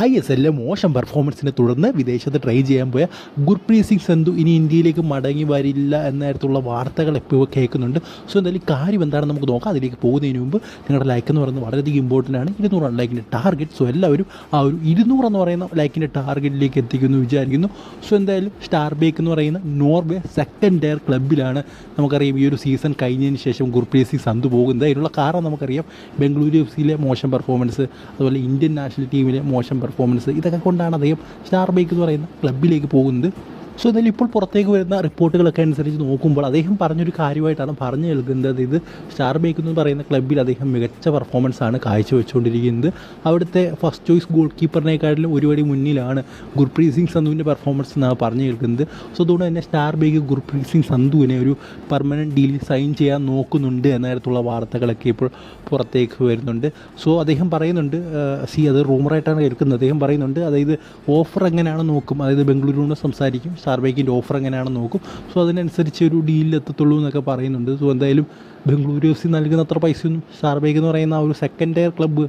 ISLലെ മോശം പെർഫോമൻസിനെ തുടർന്ന് വിദേശത്ത് ട്രൈ ചെയ്യാൻ പോയ ഗുർപ്രീത് സിംഗ് സന്ധു ഇനി ഇന്ത്യയിലേക്ക് മടങ്ങി വരില്ല എന്ന തരത്തിലുള്ള വാർത്തകൾ ഇപ്പോൾ കേൾക്കുന്നുണ്ട്. സോ എന്തായാലും കാര്യം എന്താണെന്ന് നമുക്ക് നോക്കാം. അതിലേക്ക് പോകുന്നതിന് മുമ്പ് നിങ്ങളുടെ ലൈക്ക് എന്ന് പറയുന്നത് വളരെയധികം ഇമ്പോർട്ടൻ്റ് ആണ്. 200 ലൈക്കിൻ്റെ ടാർഗറ്റ്. സോ എല്ലാവരും ആ ഒരു 200 എന്ന് പറയുന്ന ലൈക്കിൻ്റെ ടാർഗറ്റിലേക്ക് എത്തിക്കുമെന്ന് വിചാരിക്കുന്നു. സോ എന്തായാലും സ്റ്റാർ ബേക്ക് എന്ന് പറയുന്ന നോർവേ സെക്കൻഡ് ടയർ ക്ലബ്ബിലാണ് നമുക്കറിയാം ഈ ഒരു സീസൺ കഴിഞ്ഞതിന് ശേഷം ഗുർപ്രീത് സിംഗ് സന്ധു പോകുന്നത്. അതിനുള്ള കാരണം നമുക്കറിയാം, ബംഗളൂരു FC-ലെ മോശം പെർഫോമൻസ്, അതുപോലെ ഇന്ത്യൻ നാഷണൽ ടീമിലെ മോശം പെർഫോമൻസ്, ഇതൊക്കെ കൊണ്ടാണ് അദ്ദേഹം സ്റ്റാർ ബേക്ക് എന്ന് പറയുന്ന ക്ലബ്ബിലേക്ക് പോകുന്നത്. സോ എന്തായാലും ഇപ്പോൾ പുറത്തേക്ക് വരുന്ന റിപ്പോർട്ടുകളൊക്കെ അനുസരിച്ച് നോക്കുമ്പോൾ അദ്ദേഹം പറഞ്ഞൊരു കാര്യമായിട്ടാണ് പറഞ്ഞു കേൾക്കുന്നത്. ഇത് സ്റ്റാർ ബേക്ക് എന്ന് പറയുന്ന ക്ലബ്ബിൽ അദ്ദേഹം മികച്ച പെർഫോമൻസാണ് കാഴ്ചവെച്ചുകൊണ്ടിരിക്കുന്നത്. അവിടുത്തെ ഫസ്റ്റ് ചോയ്സ് ഗോൾ കീപ്പറിനെക്കാട്ടിലും ഒരുപടി മുന്നിലാണ് ഗുർപ്രീത് സിംഗ് സന്ധുവിൻ്റെ പെർഫോമൻസ് എന്നാണ് പറഞ്ഞു കേൾക്കുന്നത്. സോ അതുകൊണ്ട് തന്നെ സ്റ്റാർ ബേക്ക് ഗുർപ്രീത് സിംഗ് സന്ധുവിനെ ഒരു പെർമനൻറ്റ് ഡീലിൽ സൈൻ ചെയ്യാൻ നോക്കുന്നുണ്ട് എന്ന തരത്തിലുള്ള വാർത്തകളൊക്കെ ഇപ്പോൾ പുറത്തേക്ക് വരുന്നുണ്ട്. സോ അദ്ദേഹം പറയുന്നുണ്ട്, അത് റൂമറായിട്ടാണ് കേൾക്കുന്നത്, അദ്ദേഹം പറയുന്നുണ്ട് അതായത് ഓഫർ എങ്ങനെയാണ് നോക്കും, അതായത് ബംഗളൂരുവിനോട് സംസാരിക്കും, സ്റ്റാർ ബേക്കിൻ്റെ ഓഫർ എങ്ങനെയാണെന്ന് നോക്കും. സോ അതിനനുസരിച്ച് ഒരു ഡീലിൽ എത്തത്തുള്ളൂ എന്നൊക്കെ പറയുന്നുണ്ട്. സോ എന്തായാലും ബംഗളൂരു FC നൽകുന്ന അത്ര പൈസയൊന്നും സ്റ്റാർ ബേക്ക് എന്ന് പറയുന്ന ആ ഒരു സെക്കൻഡ് ടയർ ക്ലബ്ബ്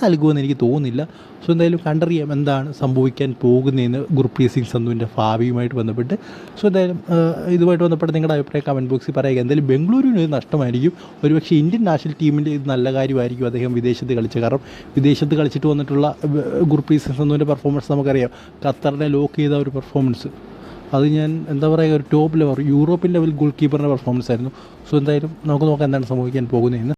നൽകുമെന്ന് എനിക്ക് തോന്നുന്നില്ല. സോ എന്തായാലും കണ്ടറിയാം എന്താണ് സംഭവിക്കാൻ പോകുന്നതെന്ന് ഗുർപ്രീത് സിംഗ് സന്ധുവിൻ്റെ ഭാവിയുമായിട്ട് ബന്ധപ്പെട്ട്. സോ എന്തായാലും ഇതുമായിട്ട് ബന്ധപ്പെട്ട് നിങ്ങളുടെ അഭിപ്രായം കമൻറ്റ് ബോക്സിൽ പറയുക. എന്തായാലും ബംഗളൂരുവിന് ഇത് നഷ്ടമായിരിക്കും. ഒരുപക്ഷെ ഇന്ത്യൻ നാഷണൽ ടീമിൻ്റെ ഇത് നല്ല കാര്യമായിരിക്കും അദ്ദേഹം വിദേശത്ത് കളിച്ചത്. കാരണം വിദേശത്ത് കളിച്ചിട്ട് വന്നിട്ടുള്ള ഗുർപ്രീത് സിംഗ് സന്ധുവിൻ്റെ പെർഫോമൻസ് നമുക്കറിയാം. ഖത്തറിനെ ലോക്ക് ചെയ്ത ഒരു പെർഫോമൻസ്, അത് ഞാൻ എന്താ പറയുക, ഒരു top level European level goal കീപ്പറിൻ്റെ പെർഫോമൻസ് ആയിരുന്നു. സോ എന്തായാലും നമുക്ക് നോക്കാം എന്താണ് സംഭവിക്കാൻ പോകുന്നതെന്ന്.